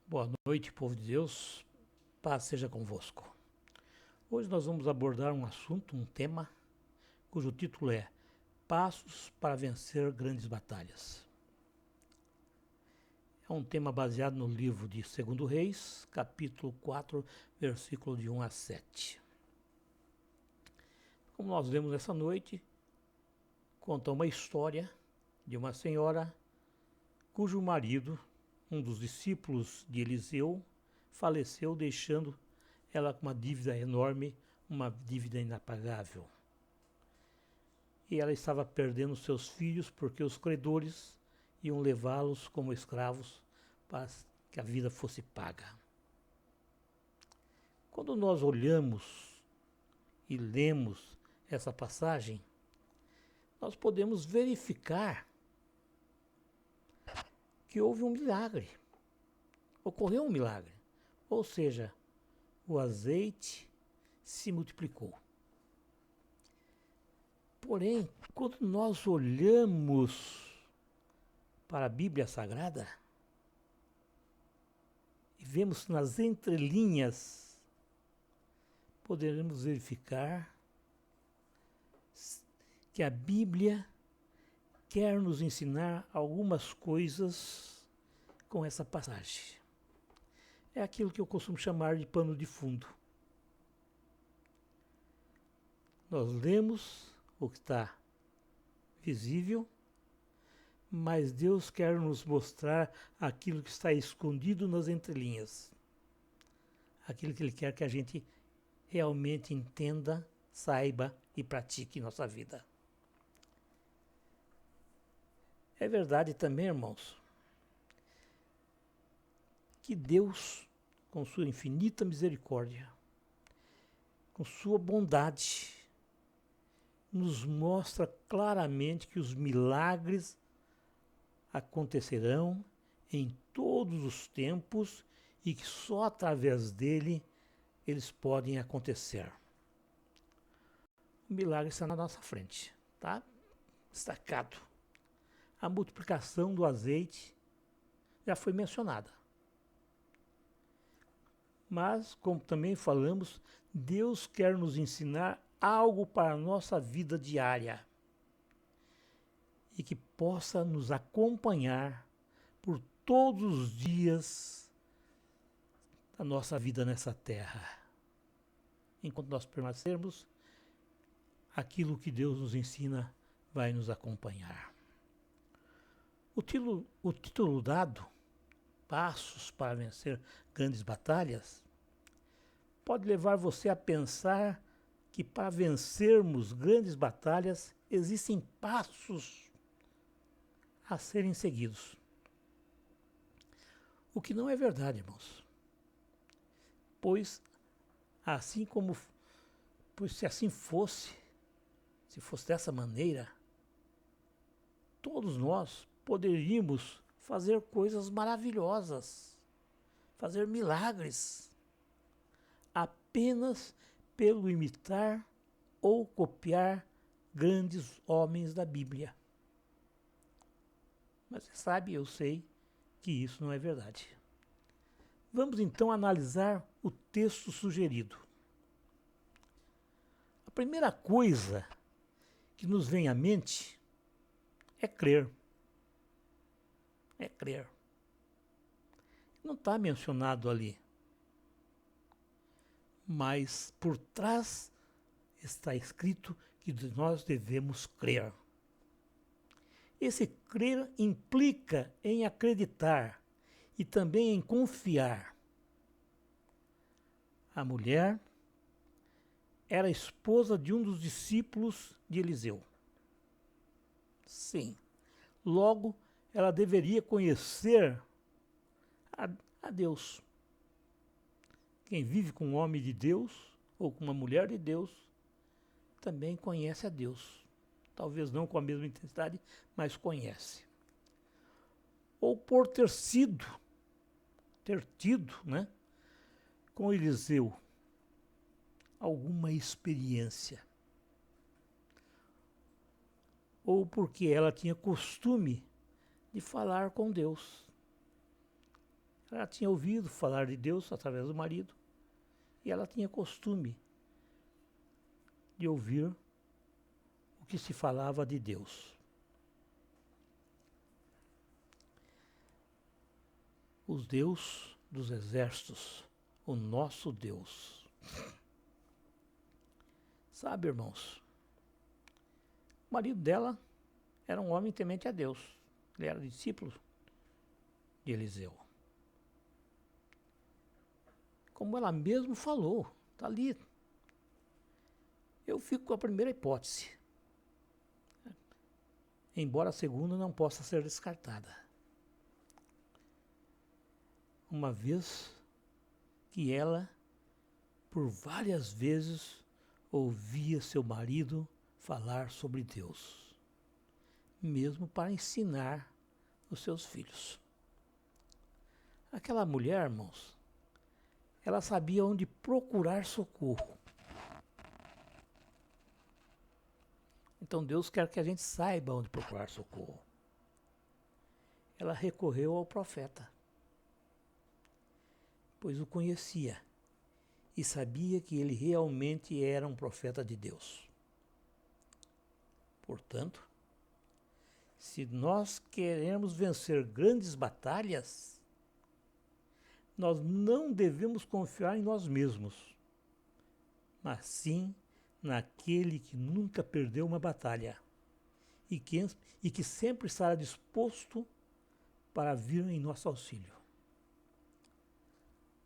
Boa noite, povo de Deus, paz seja convosco. Hoje nós vamos abordar um assunto, um tema, cujo título é Passos para vencer grandes batalhas. É um tema baseado no livro de 2 Reis, capítulo 4, versículo de 1 a 7. Como nós lemos essa noite, conta uma história de uma senhora cujo marido, um dos discípulos de Eliseu, faleceu deixando ela com uma dívida enorme, uma dívida inapagável. E ela estava perdendo seus filhos porque os credores iam levá-los como escravos para que a vida fosse paga. Quando nós olhamos e lemos essa passagem, nós podemos verificar que houve um milagre. Ocorreu um milagre. Ou seja, o azeite se multiplicou. Porém, quando nós olhamos para a Bíblia Sagrada e vemos nas entrelinhas, poderemos verificar que a Bíblia quer nos ensinar algumas coisas com essa passagem. É aquilo que eu costumo chamar de pano de fundo. Nós lemos o que está visível, mas Deus quer nos mostrar aquilo que está escondido nas entrelinhas. Aquilo que Ele quer que a gente realmente entenda, saiba e pratique em nossa vida. É verdade também, irmãos, que Deus, com sua infinita misericórdia, com sua bondade, nos mostra claramente que os milagres acontecerão em todos os tempos e que só através dele eles podem acontecer. O milagre está na nossa frente, tá? Destacado. A multiplicação do azeite já foi mencionada. Mas, como também falamos, Deus quer nos ensinar algo para a nossa vida diária e que possa nos acompanhar por todos os dias da nossa vida nessa terra. Enquanto nós permanecermos, aquilo que Deus nos ensina vai nos acompanhar. O título dado, Passos para vencer grandes batalhas, pode levar você a pensar que para vencermos grandes batalhas existem passos a serem seguidos. O que não é verdade, irmãos. Pois se assim fosse, se fosse dessa maneira, todos nós poderíamos fazer coisas maravilhosas, fazer milagres, apenas pelo imitar ou copiar grandes homens da Bíblia. Mas você sabe, eu sei que isso não é verdade. Vamos então analisar o texto sugerido. A primeira coisa que nos vem à mente é crer. É crer. Não está mencionado ali. Mas por trás está escrito que nós devemos crer. Esse crer implica em acreditar e também em confiar. A mulher era esposa de um dos discípulos de Eliseu. Sim, logo ela deveria conhecer a Deus. Quem vive com um homem de Deus ou com uma mulher de Deus também conhece a Deus. Talvez não com a mesma intensidade, mas conhece. Ou por ter tido, né, com Eliseu alguma experiência. Ou porque ela tinha costume de falar com Deus. Ela tinha ouvido falar de Deus através do marido e ela tinha costume de ouvir o que se falava de Deus. Os Deus dos exércitos, o nosso Deus. Sabe, irmãos, o marido dela era um homem temente a Deus. Ele era discípulo de Eliseu. Como ela mesmo falou, está ali. Eu fico com a primeira hipótese, embora a segunda não possa ser descartada. Uma vez que ela, por várias vezes, ouvia seu marido falar sobre Deus, mesmo para ensinar os seus filhos. Aquela mulher, irmãos, ela sabia onde procurar socorro. Então Deus quer que a gente saiba onde procurar socorro. Ela recorreu ao profeta, pois o conhecia e sabia que ele realmente era um profeta de Deus. Portanto, se nós queremos vencer grandes batalhas, nós não devemos confiar em nós mesmos, mas sim naquele que nunca perdeu uma batalha e que sempre estará disposto para vir em nosso auxílio,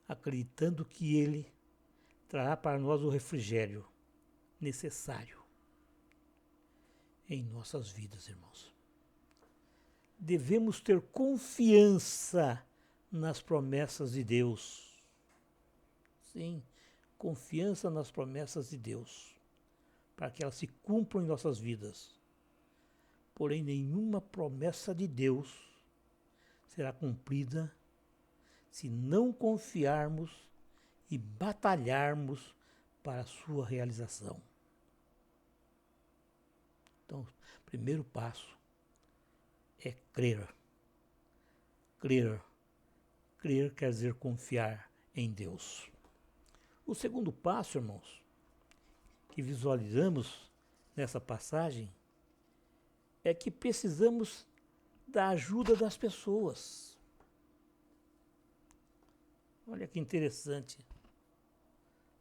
acreditando que ele trará para nós o refrigério necessário em nossas vidas, irmãos. Devemos ter confiança nas promessas de Deus. Sim, confiança nas promessas de Deus, para que elas se cumpram em nossas vidas. Porém, nenhuma promessa de Deus será cumprida se não confiarmos e batalharmos para a sua realização. Então, o primeiro passo é crer. Crer. Crer quer dizer confiar em Deus. O segundo passo, irmãos, que visualizamos nessa passagem, é que precisamos da ajuda das pessoas. Olha que interessante.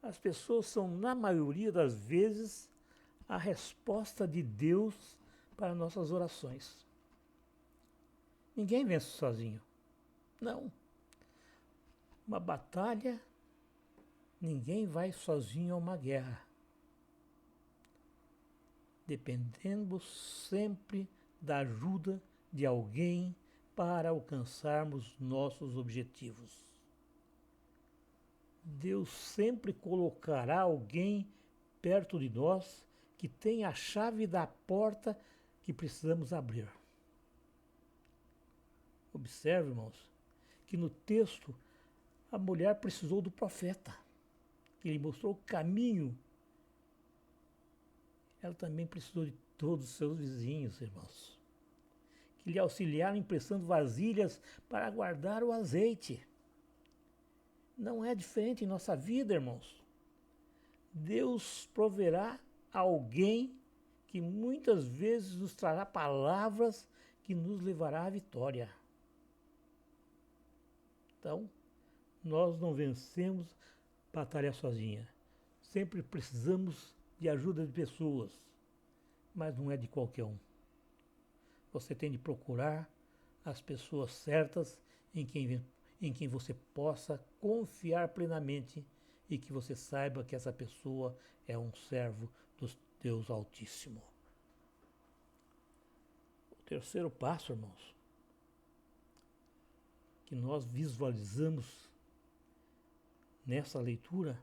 As pessoas são, na maioria das vezes, a resposta de Deus para nossas orações. Ninguém vence sozinho. Não. Uma batalha, ninguém vai sozinho a uma guerra. Dependemos sempre da ajuda de alguém para alcançarmos nossos objetivos. Deus sempre colocará alguém perto de nós que tem a chave da porta que precisamos abrir. Observe, irmãos, que no texto a mulher precisou do profeta, que lhe mostrou o caminho. Ela também precisou de todos os seus vizinhos, irmãos, que lhe auxiliaram emprestando vasilhas para guardar o azeite. Não é diferente em nossa vida, irmãos. Deus proverá alguém que muitas vezes nos trará palavras que nos levará à vitória. Então, nós não vencemos batalha sozinha. Sempre precisamos de ajuda de pessoas, mas não é de qualquer um. Você tem de procurar as pessoas certas em quem você possa confiar plenamente e que você saiba que essa pessoa é um servo do Deus Altíssimo. O terceiro passo, irmãos, que nós visualizamos nessa leitura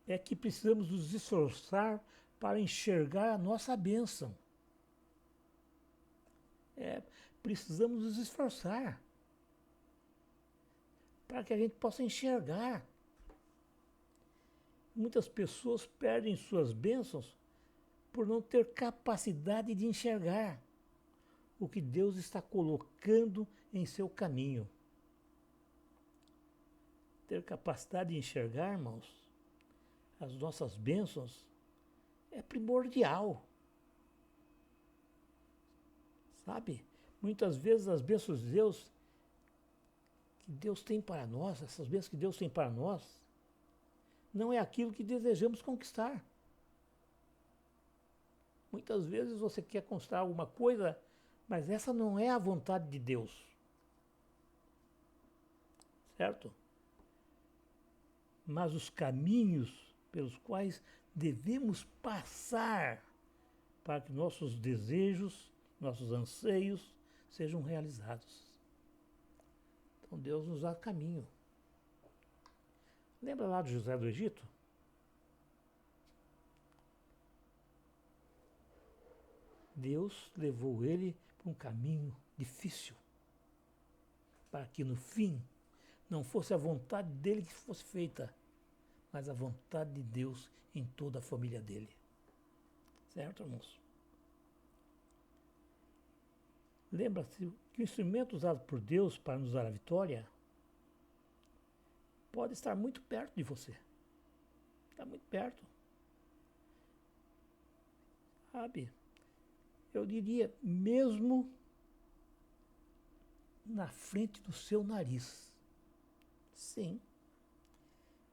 é que precisamos nos esforçar para enxergar a nossa bênção. Precisamos nos esforçar para que a gente possa enxergar. Muitas pessoas perdem suas bênçãos por não ter capacidade de enxergar. o que Deus está colocando em seu caminho. Ter capacidade de enxergar, irmãos, as nossas bênçãos é primordial. Sabe? Muitas vezes as bênçãos de Deus, que Deus tem para nós, essas bênçãos que Deus tem para nós, não é aquilo que desejamos conquistar. Muitas vezes você quer conquistar alguma coisa, mas essa não é a vontade de Deus. Certo? Mas os caminhos pelos quais devemos passar para que nossos desejos, nossos anseios sejam realizados. Então Deus nos dá caminho. Lembra lá de José do Egito? Deus levou ele para um caminho difícil, para que no fim não fosse a vontade dele que fosse feita, mas a vontade de Deus em toda a família dele. Certo, irmãos? Lembra-se que o instrumento usado por Deus para nos dar a vitória pode estar muito perto de você. Está muito perto. Sabe? Eu diria, mesmo na frente do seu nariz. Sim.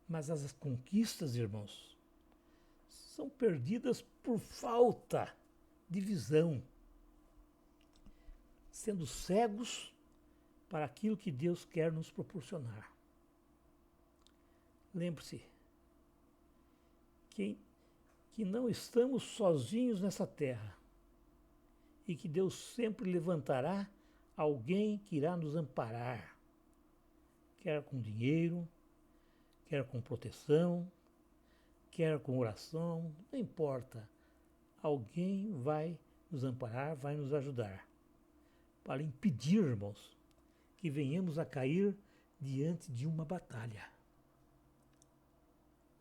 Mas as conquistas, irmãos, são perdidas por falta de visão, sendo cegos para aquilo que Deus quer nos proporcionar. Lembre-se que não estamos sozinhos nessa terra e que Deus sempre levantará alguém que irá nos amparar, quer com dinheiro, quer com proteção, quer com oração, não importa. Alguém vai nos amparar, vai nos ajudar, para impedir, irmãos, que venhamos a cair diante de uma batalha.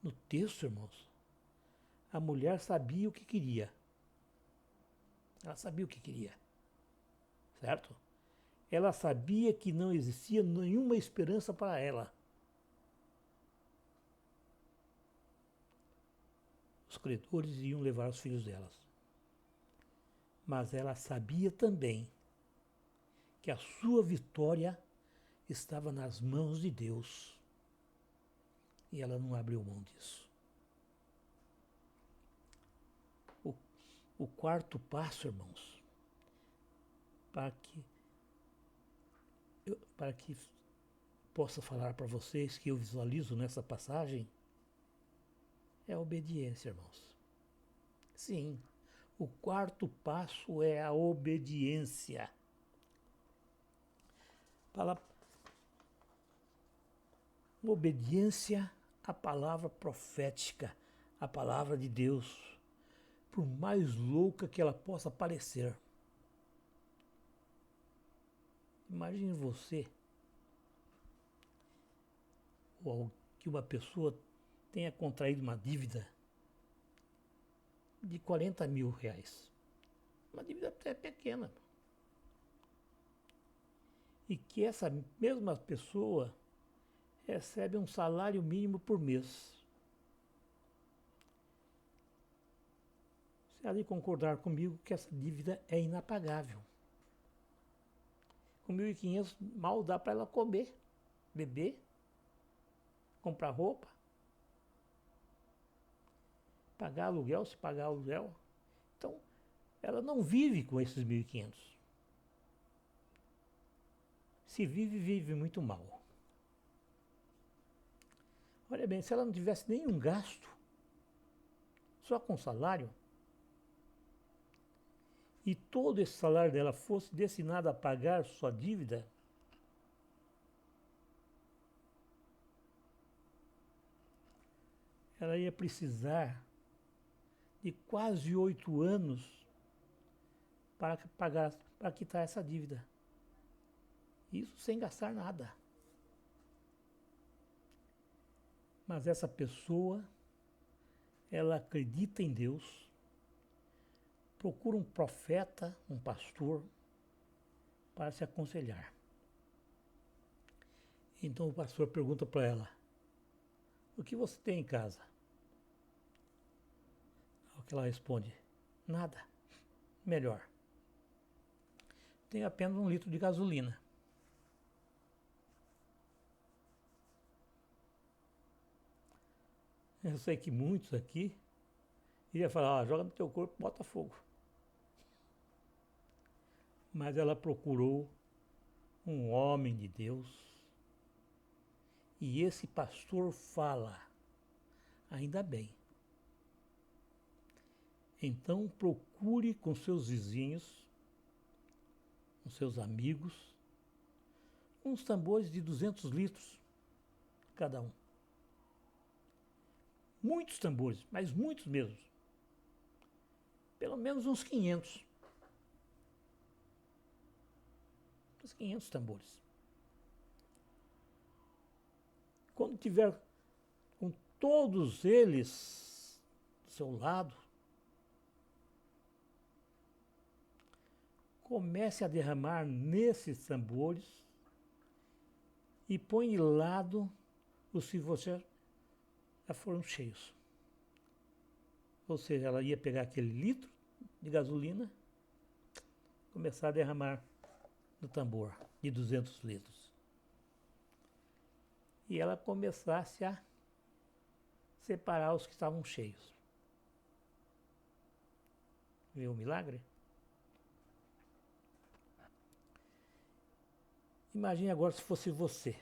No texto, irmãos, a mulher sabia o que queria. Ela sabia o que queria, certo? Ela sabia que não existia nenhuma esperança para ela. Os credores iam levar os filhos delas. Mas ela sabia também que a sua vitória estava nas mãos de Deus. E ela não abriu mão disso. O quarto passo, irmãos, para que possa falar para vocês que eu visualizo nessa passagem, é a obediência, irmãos. Sim, o quarto passo é a obediência. Obediência à palavra profética, à palavra de Deus, por mais louca que ela possa parecer. Imagine você, ou que uma pessoa tenha contraído uma dívida de 40 mil reais. Uma dívida até pequena. E que essa mesma pessoa recebe um salário mínimo por mês. Você há de concordar comigo que essa dívida é inapagável. Com 1.500 mal dá para ela comer, beber, comprar roupa, pagar aluguel, se pagar aluguel. Então, ela não vive com esses 1.500. Se vive, vive muito mal. Olha bem, se ela não tivesse nenhum gasto, só com salário, e todo esse salário dela fosse destinado a pagar sua dívida, ela ia precisar de quase 8 anos para quitar essa dívida. Isso sem gastar nada. Mas essa pessoa, ela acredita em Deus, procura um profeta, um pastor, para se aconselhar. Então o pastor pergunta para ela: o que você tem em casa? Ao que ela responde: nada. Melhor. Tenho apenas 1 litro de gasolina. Eu sei que muitos aqui iriam falar: joga no teu corpo, bota fogo. Mas ela procurou um homem de Deus. E esse pastor fala: ainda bem. Então procure com seus vizinhos, com seus amigos, uns tambores de 200 litros cada um. Muitos tambores, mas muitos mesmo. Pelo menos uns 500. Uns 500 tambores. Quando tiver com todos eles do seu lado, comece a derramar nesses tambores e põe de lado os que você já foram cheios. Ou seja, ela ia pegar aquele litro de gasolina, começar a derramar no tambor de 200 litros. E ela começasse a separar os que estavam cheios. Viu o milagre? Imagine agora se fosse você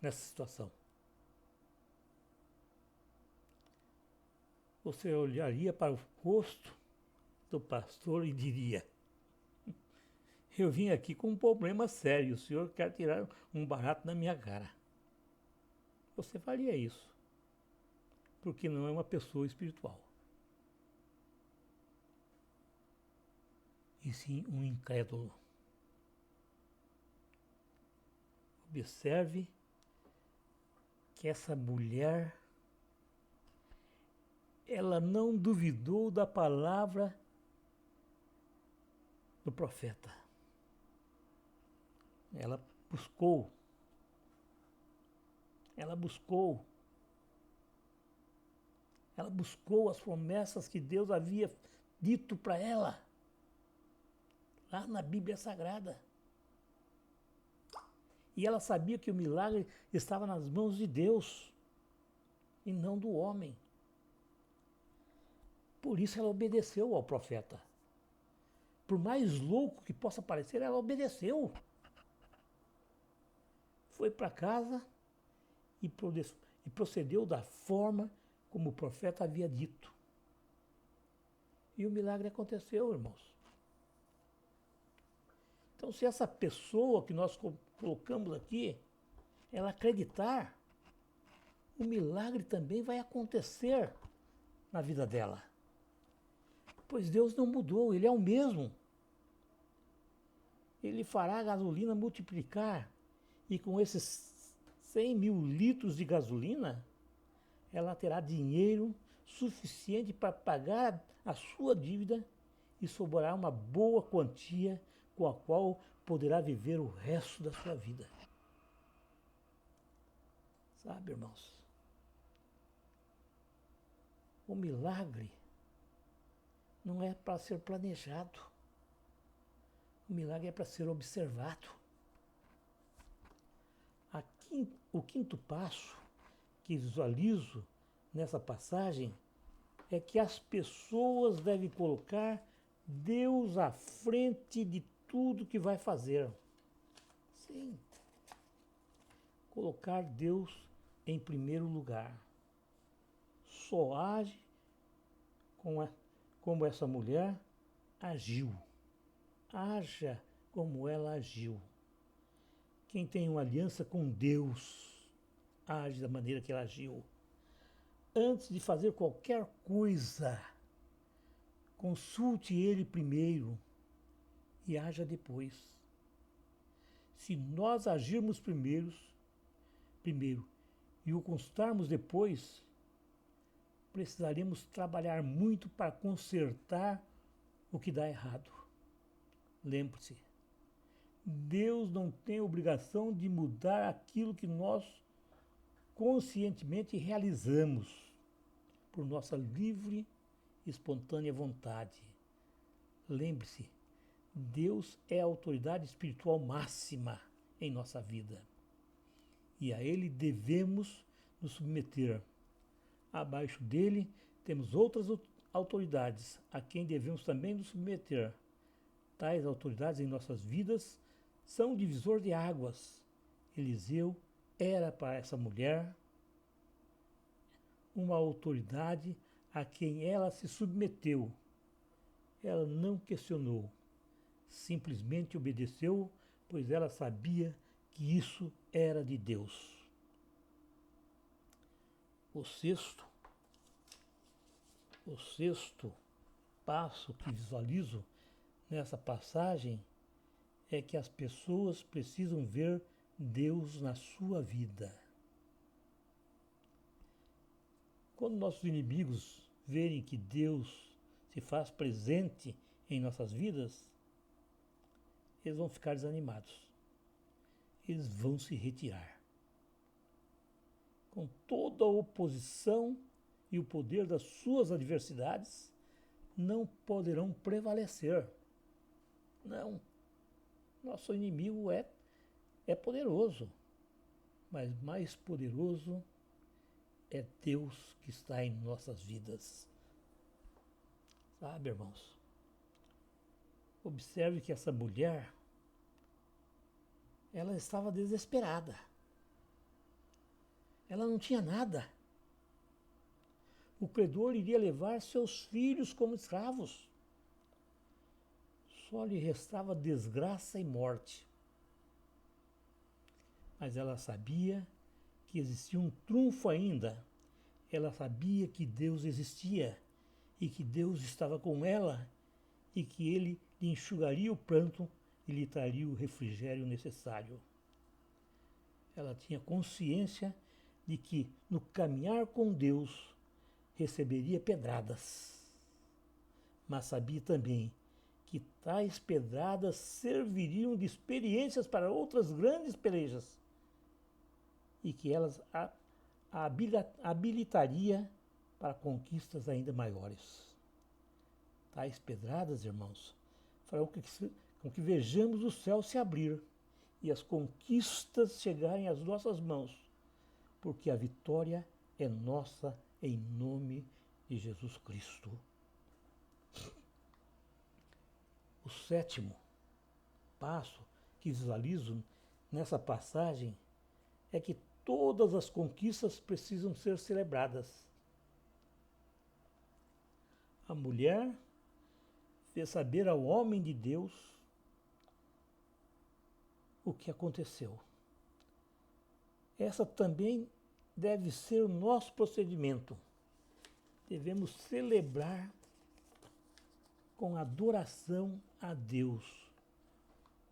nessa situação. Você olharia para o rosto do pastor e diria: eu vim aqui com um problema sério, o senhor quer tirar um barato da minha cara. Você faria isso, porque não é uma pessoa espiritual, e sim um incrédulo. Observe que essa mulher, ela não duvidou da palavra do profeta. Ela buscou as promessas que Deus havia dito para ela, lá na Bíblia Sagrada. E ela sabia que o milagre estava nas mãos de Deus e não do homem. Por isso ela obedeceu ao profeta. Por mais louco que possa parecer, ela obedeceu. Foi para casa e procedeu da forma como o profeta havia dito. E o milagre aconteceu, irmãos. Então, se essa pessoa que nós colocamos aqui, ela acreditar, o milagre também vai acontecer na vida dela. Pois Deus não mudou, Ele é o mesmo. Ele fará a gasolina multiplicar, e com esses 100 mil litros de gasolina, ela terá dinheiro suficiente para pagar a sua dívida e sobrará uma boa quantia com a qual poderá viver o resto da sua vida. Sabe, irmãos? O milagre não é para ser planejado. O milagre é para ser observado. O quinto passo que visualizo nessa passagem é que as pessoas devem colocar Deus à frente de tudo que vai fazer. Sim. Colocar Deus em primeiro lugar. Só age como essa mulher agiu. Haja como ela agiu. Quem tem uma aliança com Deus age da maneira que ela agiu. Antes de fazer qualquer coisa, consulte Ele primeiro e haja depois. Se nós agirmos primeiro e o consultarmos depois, precisaremos trabalhar muito para consertar o que dá errado. Lembre-se, Deus não tem obrigação de mudar aquilo que nós conscientemente realizamos por nossa livre e espontânea vontade. Lembre-se, Deus é a autoridade espiritual máxima em nossa vida e a Ele devemos nos submeter. Abaixo dele temos outras autoridades a quem devemos também nos submeter. Tais autoridades em nossas vidas são o divisor de águas. Eliseu era para essa mulher uma autoridade a quem ela se submeteu. Ela não questionou, simplesmente obedeceu, pois ela sabia que isso era de Deus. O sexto passo que visualizo nessa passagem é que as pessoas precisam ver Deus na sua vida. Quando nossos inimigos verem que Deus se faz presente em nossas vidas, eles vão ficar desanimados. Eles vão se retirar. Com toda a oposição e o poder das suas adversidades, não poderão prevalecer. Não. Nosso inimigo é poderoso, mas mais poderoso é Deus que está em nossas vidas. Sabe, irmãos? Observe que essa mulher, ela estava desesperada. Ela não tinha nada. O credor iria levar seus filhos como escravos. Só lhe restava desgraça e morte. Mas ela sabia que existia um trunfo ainda. Ela sabia que Deus existia e que Deus estava com ela e que Ele lhe enxugaria o pranto e lhe traria o refrigério necessário. Ela tinha consciência de que no caminhar com Deus receberia pedradas, mas sabia também que tais pedradas serviriam de experiências para outras grandes pelejas e que elas a habilitaria para conquistas ainda maiores. Tais pedradas, irmãos, farão com que vejamos o céu se abrir e as conquistas chegarem às nossas mãos, porque a vitória é nossa em nome de Jesus Cristo. O sétimo passo que visualizo nessa passagem é que todas as conquistas precisam ser celebradas. A mulher fez saber ao homem de Deus o que aconteceu. Essa também deve ser o nosso procedimento. Devemos celebrar com adoração a Deus.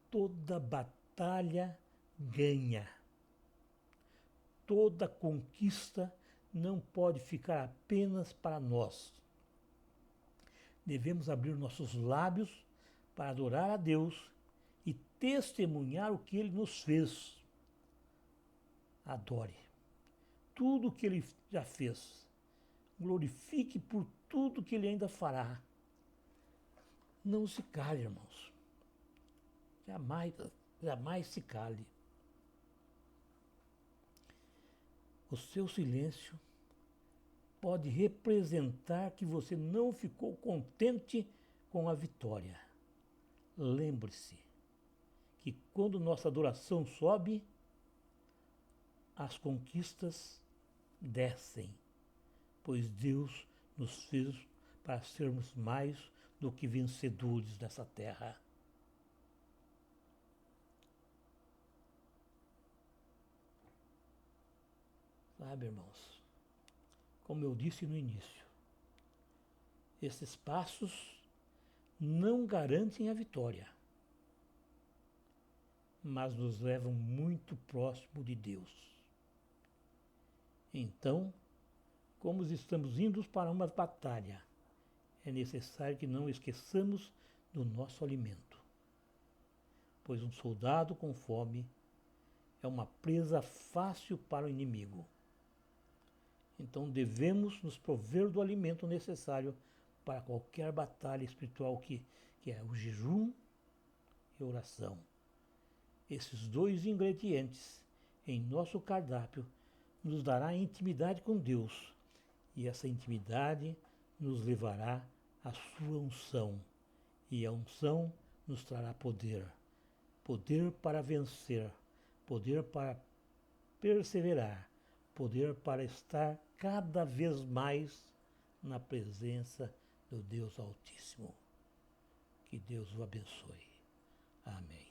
Toda batalha ganha. Toda conquista não pode ficar apenas para nós. Devemos abrir nossos lábios para adorar a Deus e testemunhar o que Ele nos fez. Adore tudo o que Ele já fez. Glorifique por tudo que Ele ainda fará. Não se cale, irmãos. Jamais se cale. O seu silêncio pode representar que você não ficou contente com a vitória. Lembre-se que quando nossa adoração sobe, as conquistas descem, pois Deus nos fez para sermos mais do que vencedores dessa terra. Sabe, irmãos, como eu disse no início, esses passos não garantem a vitória, mas nos levam muito próximo de Deus. Então, como estamos indo para uma batalha, é necessário que não esqueçamos do nosso alimento. pois um soldado com fome é uma presa fácil para o inimigo. Então devemos nos prover do alimento necessário para qualquer batalha espiritual que é o jejum e oração. Esses dois ingredientes em nosso cardápio nos dará intimidade com Deus, e essa intimidade nos levará à sua unção, e a unção nos trará poder, poder para vencer, poder para perseverar, poder para estar cada vez mais na presença do Deus Altíssimo. Que Deus o abençoe. Amém.